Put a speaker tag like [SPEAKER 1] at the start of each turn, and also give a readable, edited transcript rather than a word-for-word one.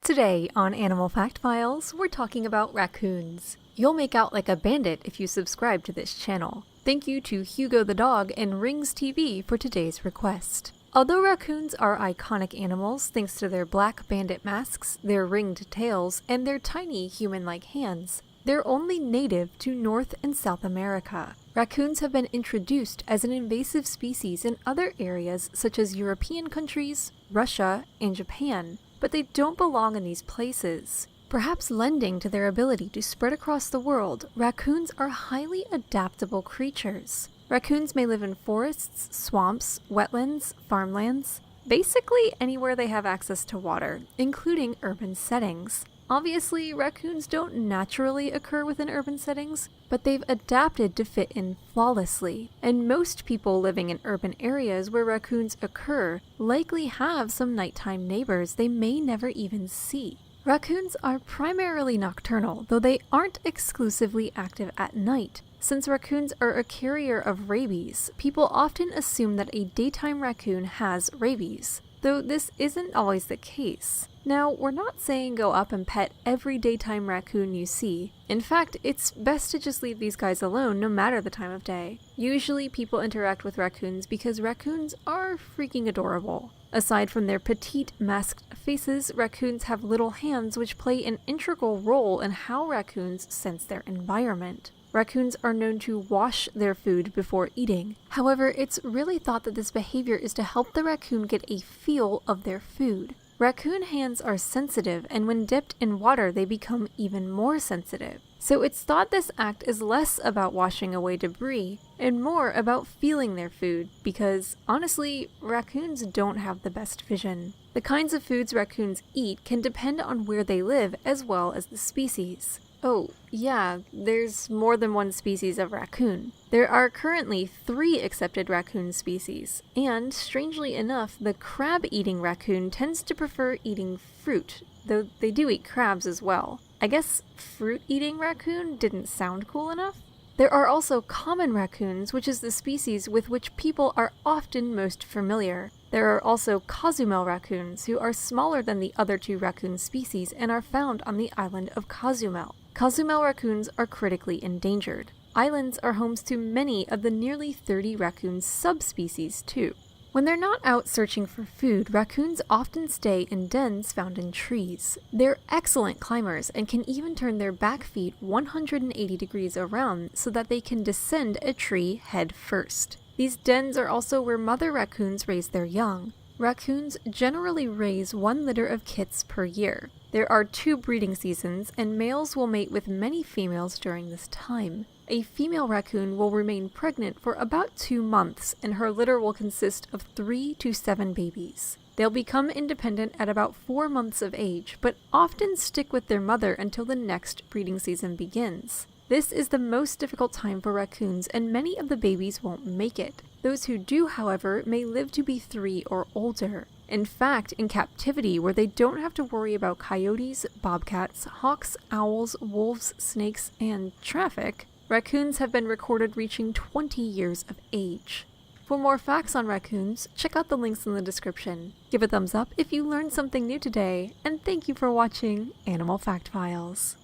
[SPEAKER 1] Today on Animal Fact Files, we're talking about raccoons. You'll make out like a bandit if you subscribe to this channel. Thank you to Hugo the dog and Rings TV for today's request. Although raccoons are iconic animals thanks to their black bandit masks, their ringed tails, and their tiny human-like hands, they're only native to North and South America. Raccoons have been introduced as an invasive species in other areas such as European countries, Russia, and Japan, but they don't belong in these places. Perhaps lending to their ability to spread across the world, raccoons are highly adaptable creatures. Raccoons may live in forests, swamps, wetlands, farmlands, basically anywhere they have access to water, including urban settings. Obviously, raccoons don't naturally occur within urban settings, but they've adapted to fit in flawlessly, and most people living in urban areas where raccoons occur likely have some nighttime neighbors they may never even see. Raccoons are primarily nocturnal, though they aren't exclusively active at night. Since raccoons are a carrier of rabies, people often assume that a daytime raccoon has rabies, though this isn't always the case. Now, we're not saying go up and pet every daytime raccoon you see. In fact, it's best to just leave these guys alone no matter the time of day. Usually people interact with raccoons because raccoons are freaking adorable. Aside from their petite masked faces, raccoons have little hands which play an integral role in how raccoons sense their environment. Raccoons are known to wash their food before eating. However, it's really thought that this behavior is to help the raccoon get a feel of their food. Raccoon hands are sensitive, and when dipped in water they become even more sensitive. So it's thought this act is less about washing away debris and more about feeling their food, because honestly, raccoons don't have the best vision. The kinds of foods raccoons eat can depend on where they live as well as the species. Oh, yeah, there's more than one species of raccoon. There are currently 3 accepted raccoon species, and strangely enough, the crab-eating raccoon tends to prefer eating fruit, though they do eat crabs as well. I guess fruit-eating raccoon didn't sound cool enough? There are also common raccoons, which is the species with which people are often most familiar. There are also Cozumel raccoons, who are smaller than the other 2 raccoon species and are found on the island of Cozumel. Cozumel raccoons are critically endangered. Islands are homes to many of the nearly 30 raccoon subspecies too. When they're not out searching for food, raccoons often stay in dens found in trees. They're excellent climbers and can even turn their back feet 180 degrees around so that they can descend a tree head first. These dens are also where mother raccoons raise their young. Raccoons generally raise 1 litter of kits per year. There are 2 breeding seasons, and males will mate with many females during this time. A female raccoon will remain pregnant for about 2 months, and her litter will consist of 3 to 7 babies. They'll become independent at about 4 months of age, but often stick with their mother until the next breeding season begins. This is the most difficult time for raccoons, and many of the babies won't make it. Those who do, however, may live to be 3 or older. In fact, in captivity, where they don't have to worry about coyotes, bobcats, hawks, owls, wolves, snakes, and traffic, raccoons have been recorded reaching 20 years of age. For more facts on raccoons, check out the links in the description. Give a thumbs up if you learned something new today, and thank you for watching Animal Fact Files.